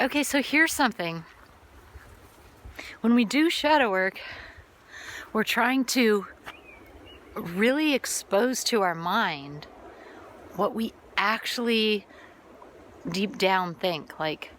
Okay, so here's something. When we do shadow work, we're trying to really expose to our mind what we actually deep down think, like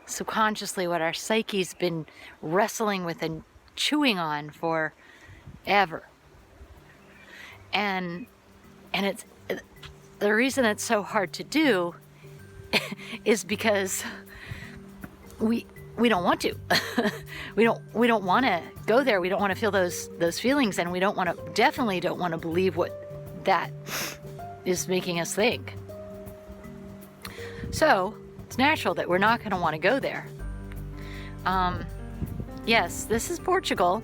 subconsciously what our psyche's been wrestling with and chewing on forever. And it's the reason it's so hard to do is because we don't want to. we don't want to go there. We don't want to feel those feelings, and we definitely don't want to believe what that is making us think. So it's natural that we're not going to want to go there. Yes, this is Portugal.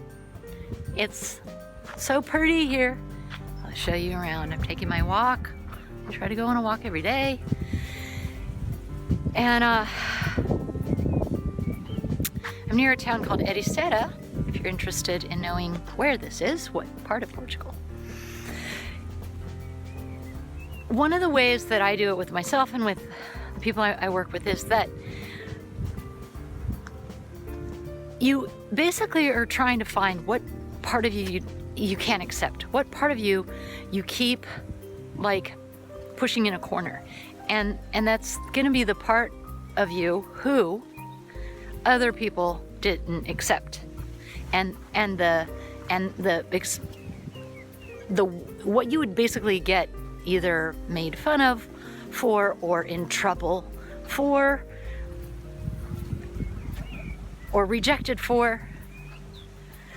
It's so pretty here. I'll show you around. I'm taking my walk. I try to go on a walk every day. And I'm near a town called Ericeira, if you're interested in knowing where this is, what part of Portugal. One of the ways that I do it with myself and with the people I work with is that you basically are trying to find what part of you can't accept, what part of you keep like pushing in a corner, and that's going to be the part of you who other people didn't accept, and the what you would basically get either made fun of for or in trouble for or rejected for.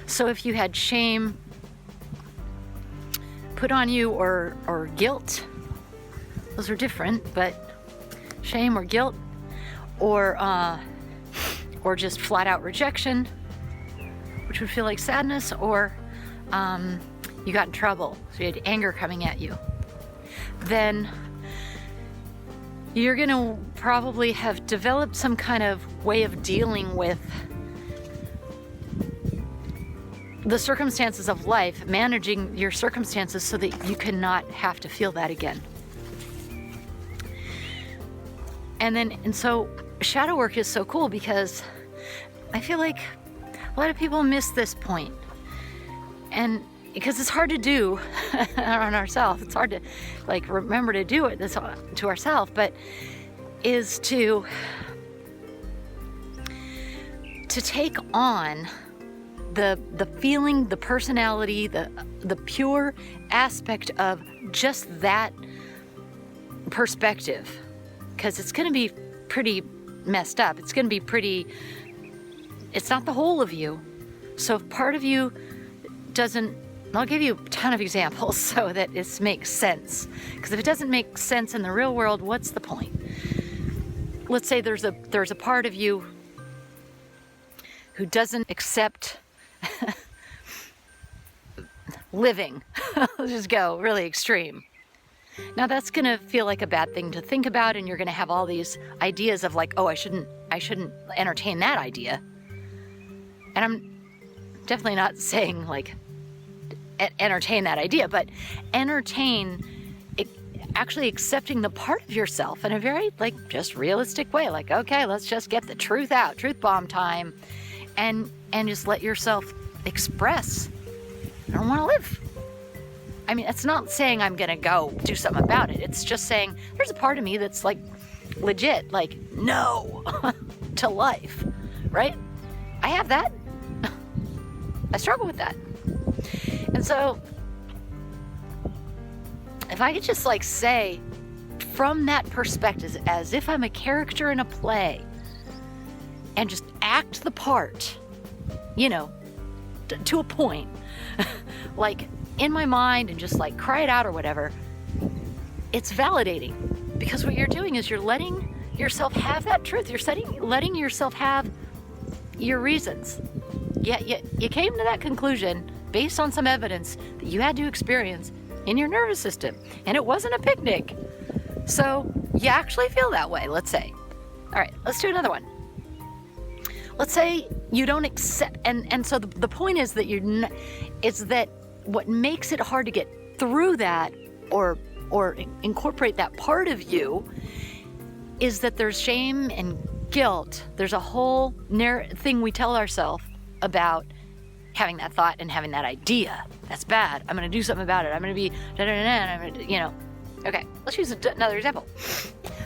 So if you had shame put on you or guilt, those are different, but shame or guilt or just flat out rejection, which would feel like sadness, or you got in trouble, so you had anger coming at you, then you're gonna probably have developed some kind of way of dealing with the circumstances of life, managing your circumstances so that you cannot have to feel that again. And so shadow work is so cool because I feel like a lot of people miss this point. And because it's hard to do on ourselves, it's hard to like remember to do it to ourselves, but is to take on the feeling, the personality, the pure aspect of just that perspective, because it's going to be pretty messed up. It's going to be it's not the whole of you. So if part of you doesn't, I'll give you a ton of examples so that this makes sense, because if it doesn't make sense in the real world, what's the point? Let's say there's a part of you who doesn't accept living. Let's just go really extreme. Now that's going to feel like a bad thing to think about, and you're going to have all these ideas of like, oh, I shouldn't entertain that idea. And I'm definitely not saying like entertain that idea, but entertain actually accepting the part of yourself in a very like just realistic way. Like, okay, let's just get the truth out, truth bomb time, and just let yourself express. I don't want to live. I mean, it's not saying I'm going to go do something about it. It's just saying there's a part of me that's like legit, like no to life, right? I have that. I struggle with that. And so if I could just like say from that perspective, as if I'm a character in a play, and just act the part, you know, to a point, like in my mind, and just like cry it out or whatever, it's validating, because what you're doing is you're letting yourself have that truth. You're letting yourself have your reasons. Yet you came to that conclusion based on some evidence that you had to experience in your nervous system, and it wasn't a picnic. So you actually feel that way, let's say. All right, let's do another one. Let's say you don't accept, and so the point is that it's that what makes it hard to get through that or incorporate that part of you is that there's shame guilt. There's a whole thing we tell ourselves about having that thought and having that idea. That's bad. I'm going to do something about it. I'm going to be da-da-da-da, I'm gonna, you know. Okay, let's use another example.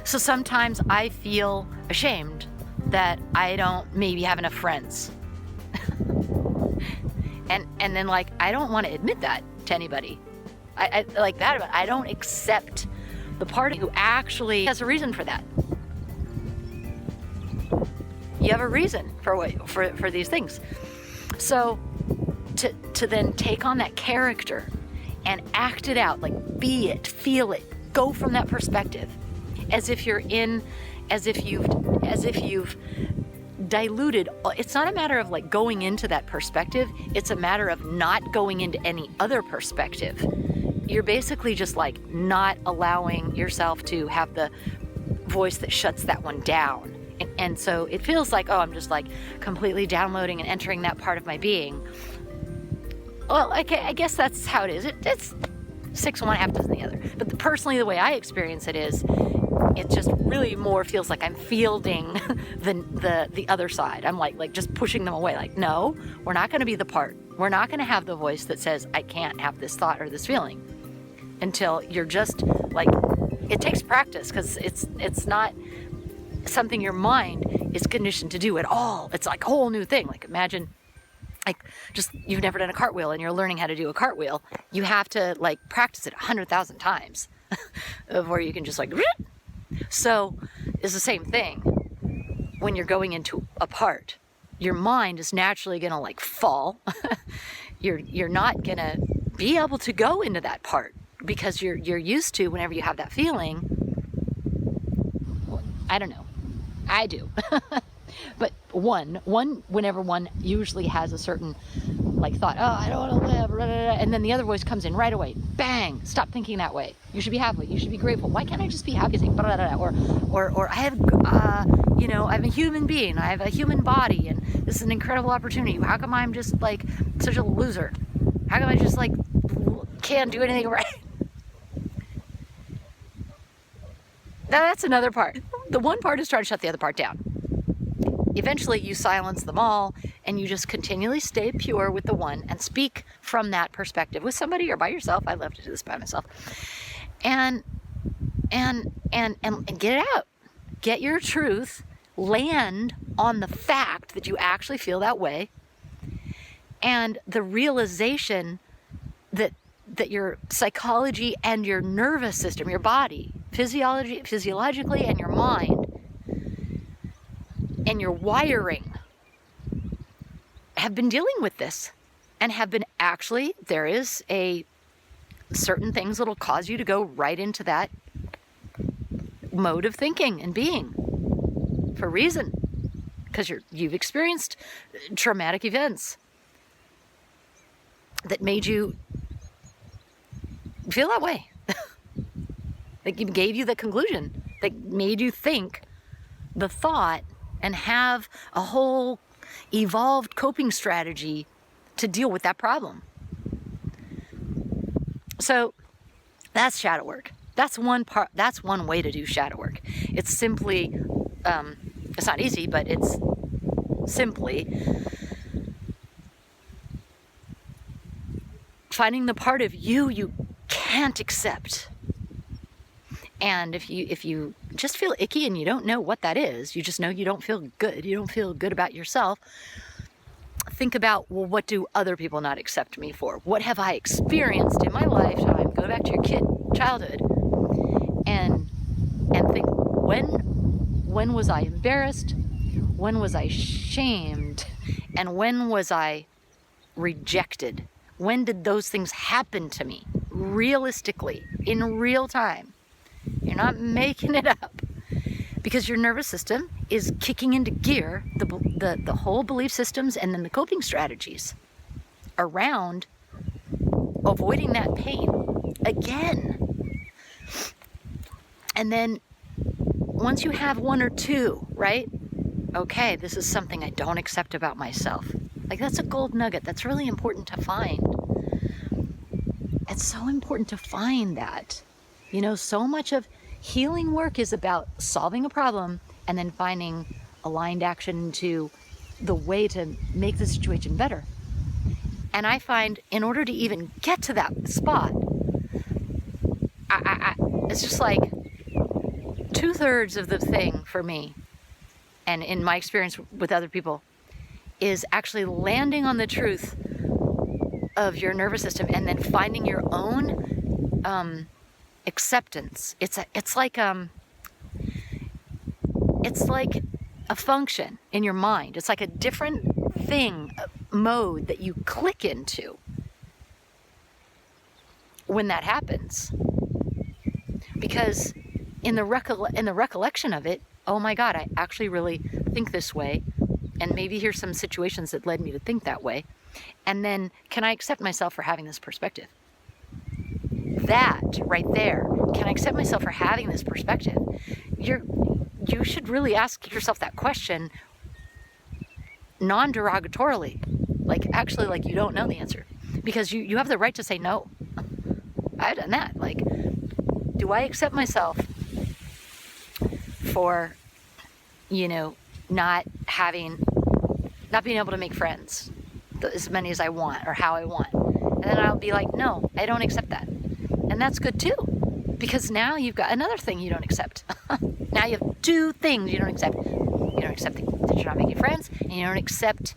So sometimes I feel ashamed that I don't maybe have enough friends. and then like, I don't want to admit that to anybody. I like that, but I don't accept the party who actually has a reason for that. You have a reason for these things. So to then take on that character and act it out, like be it, feel it, go from that perspective, as if you've diluted. It's not a matter of like going into that perspective. It's a matter of not going into any other perspective. You're basically just like not allowing yourself to have the voice that shuts that one down. And so it feels like, oh, I'm just like completely downloading and entering that part of my being. Well, okay, I guess that's how it is. It's 6 of one, half dozen the other. But personally, the way I experience it is, it just really more feels like I'm fielding the other side. I'm like just pushing them away. Like, no, we're not going to be the part. We're not going to have the voice that says I can't have this thought or this feeling, until you're just like, it takes practice, because it's not something your mind is conditioned to do at all. It's like a whole new thing. Like, imagine, like, just you've never done a cartwheel and you're learning how to do a cartwheel. You have to like practice it 100,000 times before you can just like. So it's the same thing when you're going into a part. Your mind is naturally gonna like fall. You're not gonna be able to go into that part, because you're used to, whenever you have that feeling. Well, I don't know. I do. But whenever one usually has a certain like thought, oh, I don't want to live, blah, blah, blah, and then the other voice comes in right away. Bang! Stop thinking that way. You should be happy. You should be grateful. Why can't I just be happy? Blah, blah, blah, or I have, I'm a human being. I have a human body, and this is an incredible opportunity. How come I'm just like such a loser? How come I just like can't do anything right? Now that's another part. The one part is trying to shut the other part down. Eventually you silence them all, and you just continually stay pure with the one and speak from that perspective with somebody or by yourself. I love to do this by myself. And get it out. Get your truth. Land on the fact that you actually feel that way, and the realization that your psychology and your nervous system, your body, physiologically, and your mind and your wiring have been dealing with this, and have been actually, there is a certain things that'll cause you to go right into that mode of thinking and being for a reason, because you've experienced traumatic events that made you feel that way. That gave you the conclusion, that made you think the thought and have a whole evolved coping strategy to deal with that problem. So that's shadow work. That's one part. That's one way to do shadow work. It's simply, it's not easy, but it's simply finding the part of you can't accept. And if you just feel icky and you don't know what that is, you just know you don't feel good. You don't feel good about yourself. Think about, well, what do other people not accept me for? What have I experienced in my lifetime? Go back to your childhood, and think, when was I embarrassed? When was I shamed? And when was I rejected? When did those things happen to me? Realistically, in real time. You're not making it up, because your nervous system is kicking into gear the whole belief systems and then the coping strategies around avoiding that pain again. And then once you have one or two, right? Okay, this is something I don't accept about myself. Like, that's a gold nugget. That's really important to find. It's so important to find that. So much of healing work is about solving a problem and then finding aligned action into the way to make the situation better. And I find in order to even get to that spot, it's just like 2/3 of the thing for me, and in my experience with other people, is actually landing on the truth of your nervous system and then finding your own acceptance. It's like a function in your mind. It's like a different thing, mode that you click into when that happens. Because in the recollection of it, oh my God, I actually really think this way, and maybe here's some situations that led me to think that way, and then can I accept myself for having this perspective? That right there, can I accept myself for having this perspective? You should really ask yourself that question non-derogatorily, like actually like you don't know the answer, because you have the right to say no. I've done that. Like, do I accept myself for, not being able to make friends as many as I want or how I want? And then I'll be like, no, I don't accept that. And that's good too, because now you've got another thing you don't accept. Now you have 2 things you don't accept. You don't accept that you're not making friends, and you don't accept...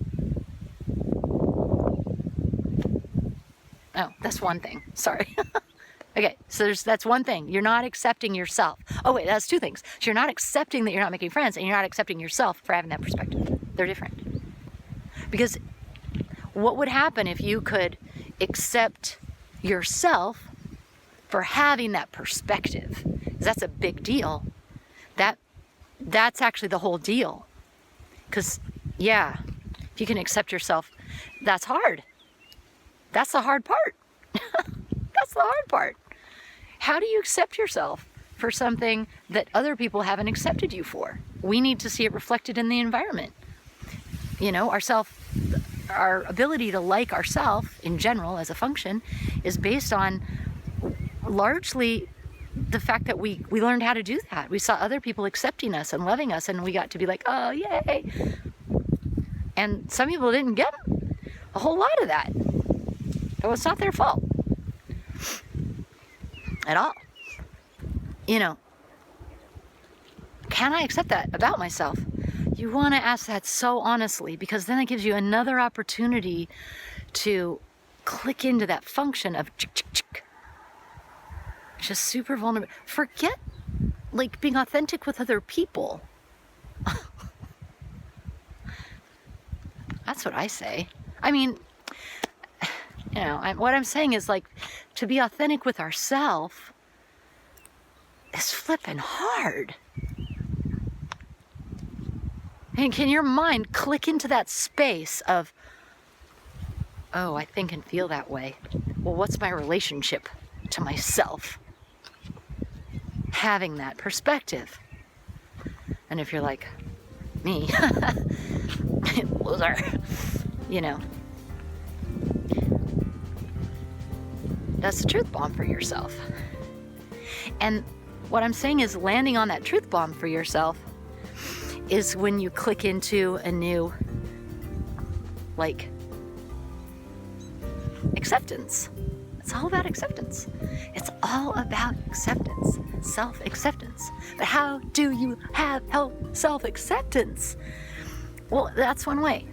Oh, that's one thing. Sorry. Okay, so that's one thing. You're not accepting yourself. Oh wait, that's 2 things. So you're not accepting that you're not making friends, and you're not accepting yourself for having that perspective. They're different. Because what would happen if you could accept yourself for having that perspective? Because that's a big deal. That's actually the whole deal. Because, yeah, if you can accept yourself, that's hard. That's the hard part. That's the hard part. How do you accept yourself for something that other people haven't accepted you for? We need to see it reflected in the environment. Our ability to like ourselves in general as a function is based on largely the fact that we learned how to do that. We saw other people accepting us and loving us, and we got to be like, oh, yay. And some people didn't get a whole lot of that. So it's not their fault at all. Can I accept that about myself? You want to ask that so honestly, because then it gives you another opportunity to click into that function of just super vulnerable. Forget like being authentic with other people. That's what I say. I mean, what I'm saying is, like, to be authentic with ourselves is flipping hard. And can your mind click into that space of, oh, I think and feel that way. Well, what's my relationship to myself? Having that perspective. And if you're like, me, loser, that's the truth bomb for yourself. And what I'm saying is, landing on that truth bomb for yourself is when you click into a new, acceptance. It's all about acceptance. It's all about acceptance, self-acceptance. But how do you have self-acceptance? Well, that's one way.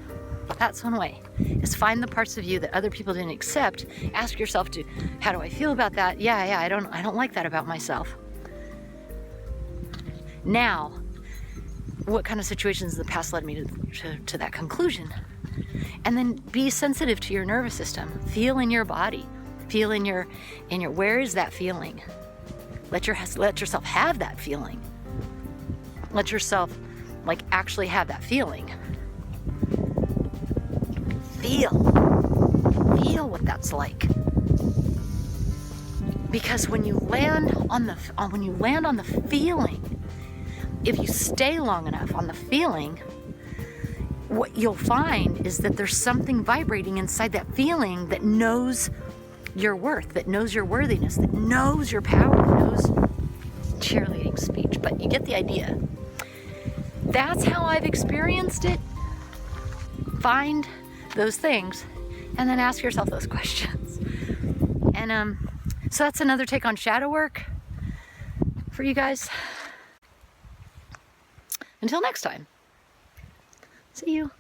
That's one way, is find the parts of you that other people didn't accept. Ask yourself, how do I feel about that? Yeah, I don't like that about myself. Now, what kind of situations in the past led me to that conclusion? And then be sensitive to your nervous system. Feel in your body. Feel in your where is that feeling? Let yourself have that feeling. Let yourself actually have that feeling. Feel what that's like. Because when you land on the feeling, if you stay long enough on the feeling, what you'll find is that there's something vibrating inside that feeling that knows your worth, that knows your worthiness, that knows your power, knows cheerleading speech, but you get the idea. that's how I've experienced it. Find those things and then ask yourself those questions. And so that's another take on shadow work for you guys. Until next time, see you.